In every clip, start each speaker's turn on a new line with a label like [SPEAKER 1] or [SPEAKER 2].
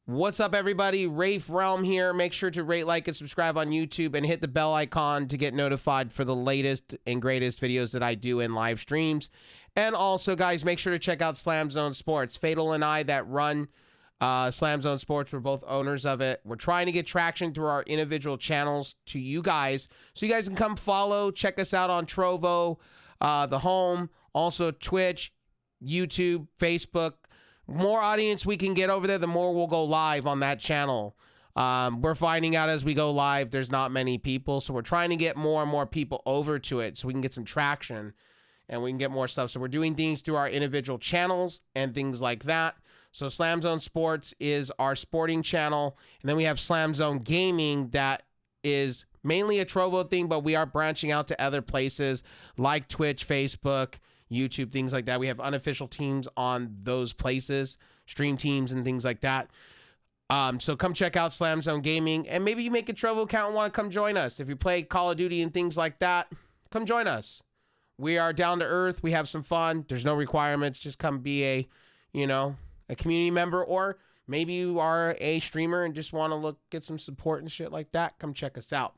[SPEAKER 1] What's up, everybody? Rafe Realm here. Make sure to rate, like, and subscribe on YouTube and hit the bell icon to get notified for the latest and greatest videos that I do in live streams. And also, guys, make sure to check out SlamZoneSports. Fatal and I that run SlamZoneSports, we're both owners of it. We're trying to get traction through our individual channels to you guys, so you guys can come follow, check us out on Trovo, the home, also Twitch, YouTube, Facebook. More audience we can get over there, the more we'll go live on that channel. We're finding out as we go live, there's not many people, so we're trying to get more and more people over to it so we can get some traction and we can get more stuff. So we're doing things through our individual channels and things like that. So SlamZoneSports is our sporting channel, and then we have SlamZone Gaming that is mainly a Trovo thing, but we are branching out to other places like Twitch, Facebook, YouTube, things like that. We have unofficial teams on those places, stream teams and things like that. So come check out SlamZone Gaming, and maybe you make a Trovo account and want to come join us. If you play Call of Duty and things like that, come join us. We are down to earth. We have some fun. There's no requirements. Just come be a community member, or maybe you are a streamer and just want to get some support and shit like that. Come check us out.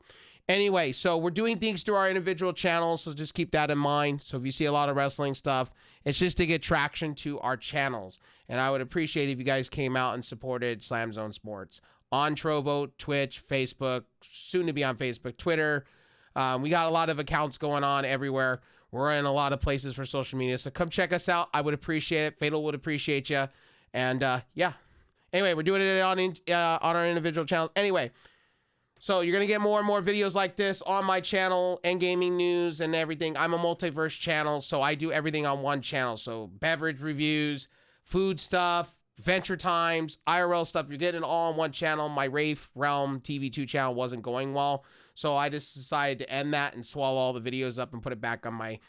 [SPEAKER 1] Anyway, so we're doing things through our individual channels, so just keep that in mind. So if you see a lot of wrestling stuff, it's just to get traction to our channels. And I would appreciate if you guys came out and supported SlamZoneSports on Trovo, Twitch, Facebook, soon to be on Facebook, Twitter. We got a lot of accounts going on everywhere. We're in a lot of places for social media, so come check us out. I would appreciate it. Fatal would appreciate you. And yeah. Anyway, we're doing it on our individual channels. Anyway. So you're going to get more and more videos like this on my channel and gaming news and everything. I'm a multiverse channel, so I do everything on one channel. So beverage reviews, food stuff, Venture Times, IRL stuff. You're getting it all on one channel. My Rafe Realm TV2 channel wasn't going well, so I just decided to end that and swallow all the videos up and put it back on my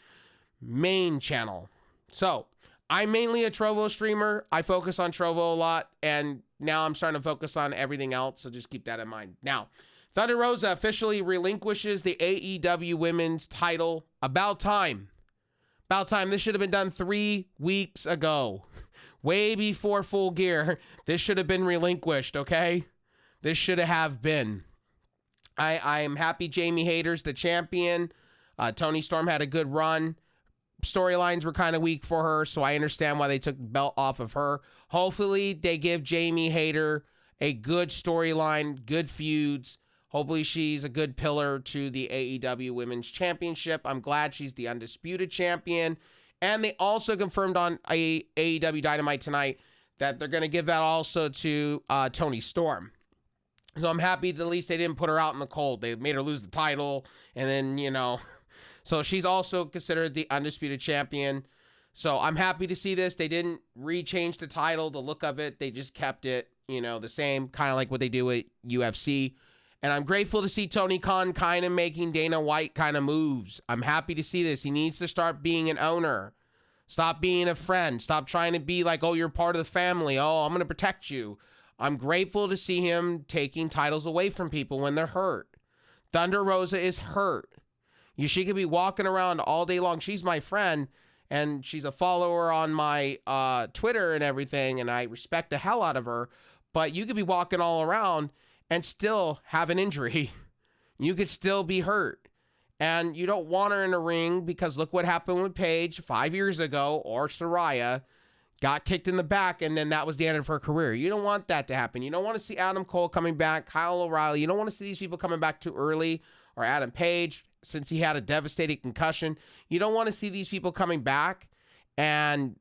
[SPEAKER 1] main channel. So I'm mainly a Trovo streamer. I focus on Trovo a lot, and now I'm starting to focus on everything else, so just keep that in mind. Now, Thunder Rosa officially relinquishes the AEW women's title. About time. About time. This should have been done 3 weeks ago. Way before Full Gear. This should have been relinquished, okay? This should have been. I am happy Jamie Hayter's the champion. Toni Storm had a good run. Storylines were kind of weak for her, so I understand why they took the belt off of her. Hopefully, they give Jamie Hayter a good storyline, good feuds. Hopefully she's a good pillar to the AEW Women's Championship. I'm glad she's the undisputed champion. And they also confirmed on AEW Dynamite tonight that they're going to give that also to Toni Storm. So I'm happy that at least they didn't put her out in the cold. They made her lose the title. And then, so she's also considered the undisputed champion. So I'm happy to see this. They didn't rechange the title, the look of it. They just kept it, the same, kind of like what they do at UFC. And I'm grateful to see Tony Khan kind of making Dana White kind of moves. I'm happy to see this. He needs to start being an owner. Stop being a friend. Stop trying to be like, oh, you're part of the family. Oh, I'm going to protect you. I'm grateful to see him taking titles away from people when they're hurt. Thunder Rosa is hurt. She could be walking around all day long. She's my friend, and she's a follower on my Twitter and everything, and I respect the hell out of her. But you could be walking all around and still have an injury. You could still be hurt. And you don't want her in the ring, because look what happened with Paige 5 years ago, or Saraya got kicked in the back, and then that was the end of her career. You don't want that to happen. You don't want to see Adam Cole coming back, Kyle O'Reilly. You don't want to see these people coming back too early, or Adam Page, since he had a devastating concussion. You don't want to see these people coming back and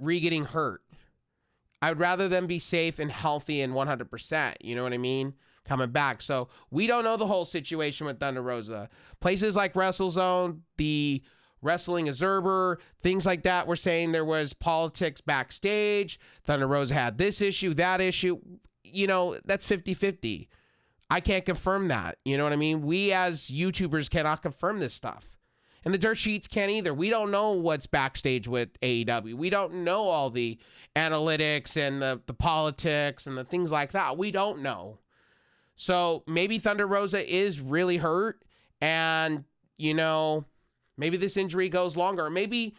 [SPEAKER 1] getting hurt. I would rather them be safe and healthy and 100%, you know what I mean? Coming back. So we don't know the whole situation with Thunder Rosa. Places like WrestleZone, the Wrestling Observer, things like that were saying there was politics backstage. Thunder Rosa had this issue, that issue. That's 50-50. I can't confirm that. You know what I mean? We as YouTubers cannot confirm this stuff. And the dirt sheets can't either. We don't know what's backstage with AEW. We don't know all the analytics and the politics and the things like that. We don't know. So maybe Thunder Rosa is really hurt, and, maybe this injury goes longer. Maybe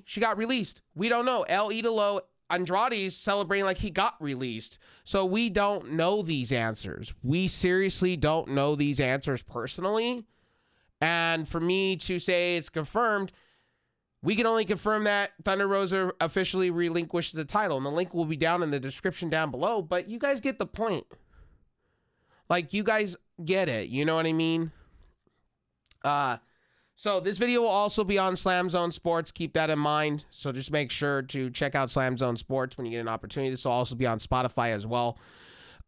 [SPEAKER 1] she got released. We don't know. El Idolo Andrade's celebrating like he got released. So we don't know these answers. We seriously don't know these answers personally. And for me to say it's confirmed, we can only confirm that Thunder Rosa officially relinquished the title. And the link will be down in the description down below. But you guys get the point. Like, you guys get it. You know what I mean? So this video will also be on SlamZoneSports. Keep that in mind. So just make sure to check out SlamZoneSports when you get an opportunity. This will also be on Spotify as well.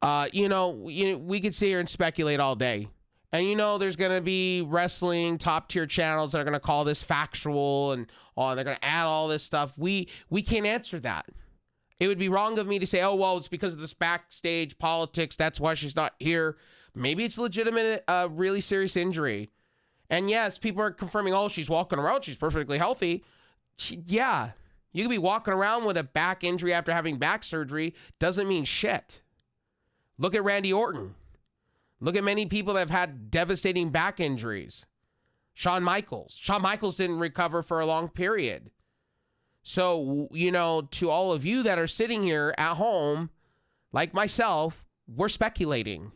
[SPEAKER 1] We could sit here and speculate all day. And there's going to be wrestling top tier channels that are going to call this factual and they're going to add all this stuff. We can't answer that. It would be wrong of me to say, oh, well, it's because of this backstage politics. That's why she's not here. Maybe it's legitimate, really serious injury. And yes, people are confirming, oh, she's walking around. She's perfectly healthy. Yeah, you could be walking around with a back injury after having back surgery. Doesn't mean shit. Look at Randy Orton. Look at many people that have had devastating back injuries. Shawn Michaels. Shawn Michaels didn't recover for a long period. So, to all of you that are sitting here at home, like myself, we're speculating.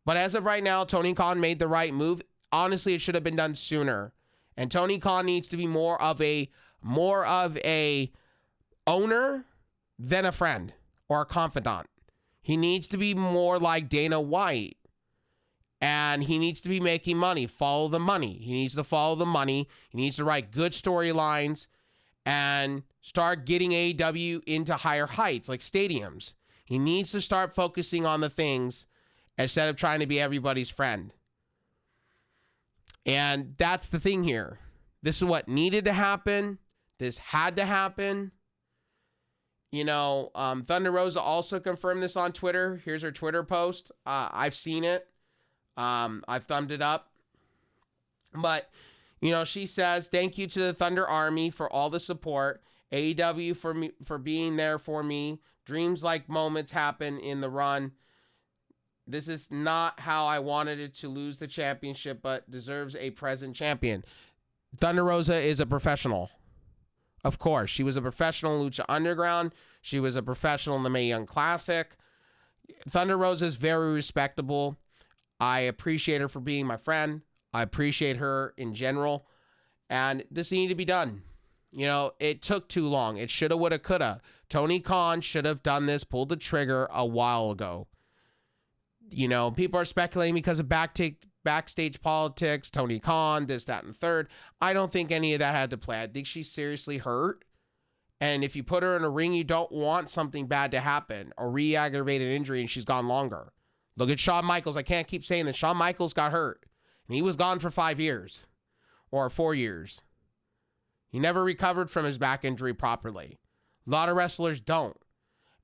[SPEAKER 1] But as of right now, Tony Khan made the right move. Honestly, it should have been done sooner. And Tony Khan needs to be more of a owner than a friend or a confidant. He needs to be more like Dana White. And he needs to be making money. Follow the money. He needs to follow the money. He needs to write good storylines and start getting AEW into higher heights like stadiums. He needs to start focusing on the things instead of trying to be everybody's friend. And that's the thing here. This is what needed to happen. This had to happen. Thunder Rosa also confirmed this on Twitter. Here's her Twitter post. I've seen it. I've thumbed it up. But, she says, thank you to the Thunder Army for all the support. AEW for being there for me. Dreams like moments happen in the run. This is not how I wanted it to lose the championship, but deserves a present champion. Thunder Rosa is a professional. Of course, she was a professional in Lucha Underground. She was a professional in the Mae Young Classic. Thunder Rosa is very respectable. I appreciate her for being my friend. I appreciate her in general. And this needed to be done. It took too long. It shoulda, woulda, coulda. Tony Khan should have done this, pulled the trigger a while ago. People are speculating because of backstage politics, Tony Khan, this, that, and the third. I don't think any of that had to play. I think she's seriously hurt. And if you put her in a ring, you don't want something bad to happen or re-aggravated injury and she's gone longer. Look at Shawn Michaels. I can't keep saying this. Shawn Michaels got hurt and he was gone for 5 years or 4 years. He never recovered from his back injury properly. A lot of wrestlers don't.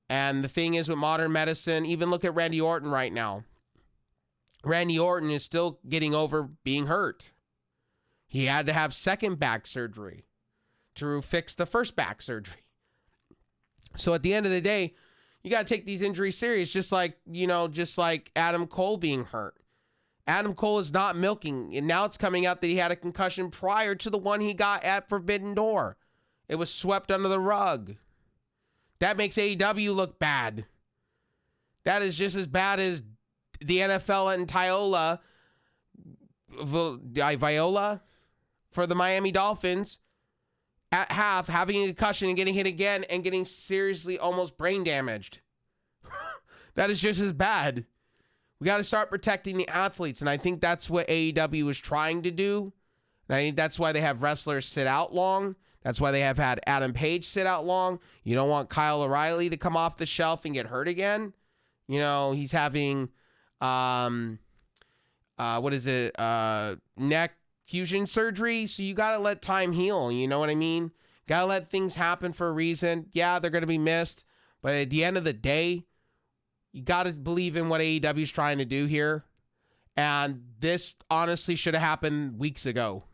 [SPEAKER 1] And the thing is with modern medicine, even look at Randy Orton right now. Randy Orton is still getting over being hurt. He had to have second back surgery to fix the first back surgery. So at the end of the day, you got to take these injuries serious, just like Adam Cole being hurt. Adam Cole is not milking, and now it's coming out that he had a concussion prior to the one he got at Forbidden Door. It was swept under the rug. That makes AEW look bad. That is just as bad as the NFL and Viola for the Miami Dolphins at half, having a concussion and getting hit again and getting seriously almost brain damaged. That is just as bad. We got to start protecting the athletes, and I think that's what AEW is trying to do. And I think that's why they have wrestlers sit out long. That's why they have had Adam Page sit out long. You don't want Kyle O'Reilly to come off the shelf and get hurt again. He's having, neck fusion surgery. So you got to let time heal. You know what I mean? Got to let things happen for a reason. Yeah, they're going to be missed. But at the end of the day, you got to believe in what AEW is trying to do here. And this honestly should have happened weeks ago.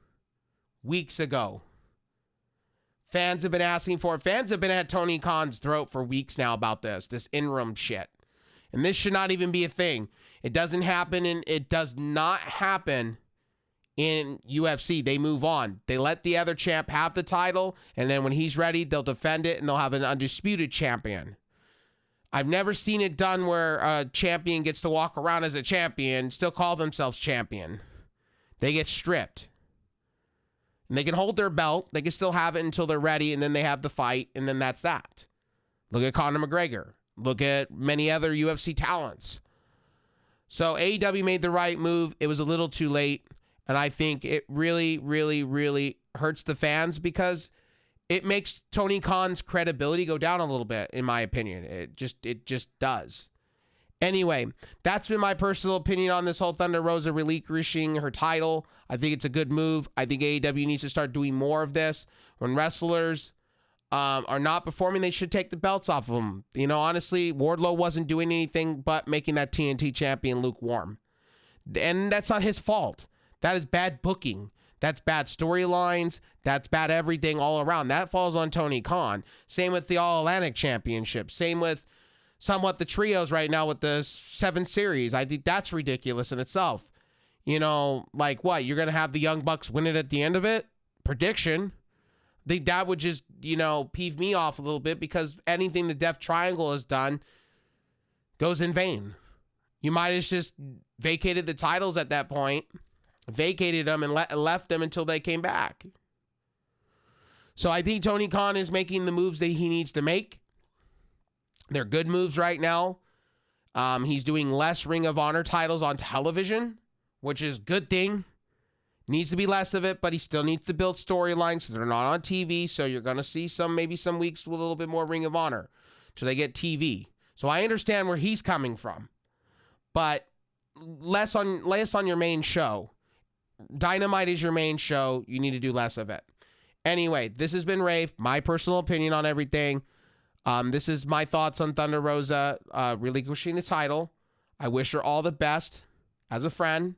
[SPEAKER 1] Fans have been asking for it. Fans have been at Tony Khan's throat for weeks now about this interim shit. And this should not even be a thing. It doesn't happen, and it does not happen in UFC. They move on. They let the other champ have the title, and then when he's ready, they'll defend it, and they'll have an undisputed champion. I've never seen it done where a champion gets to walk around as a champion, still call themselves champion. They get stripped. And they can hold their belt. They can still have it until they're ready, and then they have the fight, and then that's that. Look at Conor McGregor. Look at many other UFC talents. So AEW made the right move. It was a little too late, and I think it really, really, really hurts the fans because it makes Tony Khan's credibility go down a little bit, in my opinion. It just does. Anyway, that's been my personal opinion on this whole Thunder Rosa relinquishing her title. I think it's a good move. I think AEW needs to start doing more of this. When wrestlers are not performing, they should take the belts off of them. You know, honestly, Wardlow wasn't doing anything but making that TNT champion lukewarm. And that's not his fault. That is bad booking. That's bad storylines. That's bad everything all around. That falls on Tony Khan. Same with the All-Atlantic Championship. Same with somewhat the trios right now with the 7 series. I think that's ridiculous in itself. You know, like what? You're going to have the Young Bucks win it at the end of it? Prediction. I think that would just, you know, peeve me off a little bit because anything the Death Triangle has done goes in vain. You might have just vacated the titles at that point. Vacated them and left them until they came back. So I think Tony Khan is making the moves that he needs to make. They're good moves right now. He's doing less Ring of Honor titles on television, which is a good thing. Needs to be less of it, but he still needs to build storylines. So they're not on TV, so you're going to see maybe some weeks with a little bit more Ring of Honor till they get TV. So I understand where he's coming from, but less on your main show. Dynamite is your main show. You need to do less of it. Anyway, this has been Rafe, my personal opinion on everything. This is my thoughts on Thunder Rosa relinquishing the title. I wish her all the best as a friend.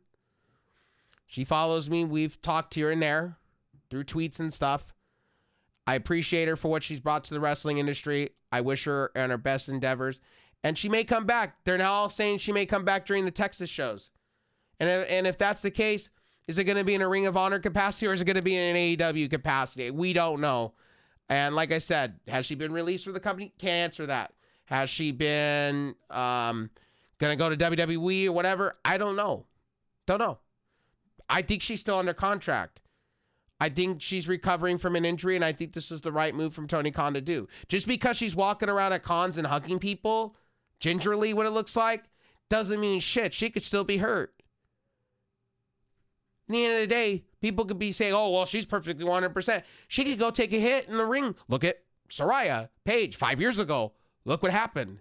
[SPEAKER 1] She follows me. We've talked here and there through tweets and stuff. I appreciate her for what she's brought to the wrestling industry. I wish her on her best endeavors. And she may come back. They're now all saying she may come back during the Texas shows. And if that's the case, is it going to be in a Ring of Honor capacity or is it going to be in an AEW capacity? We don't know. And like I said, has she been released from the company? Can't answer that. Has she been going to go to WWE or whatever? I don't know. Don't know. I think she's still under contract. I think she's recovering from an injury, and I think this was the right move from Tony Khan to do. Just because she's walking around at cons and hugging people, gingerly what it looks like, doesn't mean shit. She could still be hurt. At the end of the day, people could be saying, oh, well, she's perfectly 100%. She could go take a hit in the ring. Look at Soraya Page 5 years ago. Look what happened.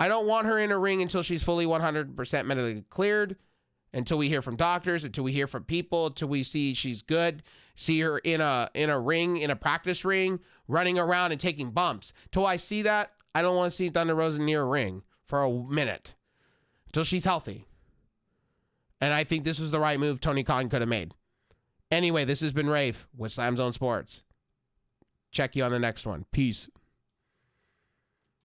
[SPEAKER 1] I don't want her in a ring until she's fully 100% medically cleared, until we hear from doctors, until we hear from people, until we see she's good, see her in a ring, in a practice ring, running around and taking bumps. Till I see that, I don't want to see Thunder Rosa near a ring for a minute until she's healthy. And I think this was the right move Tony Khan could have made. Anyway, this has been Rafe with SlamZoneSports. Check you on the next one. Peace.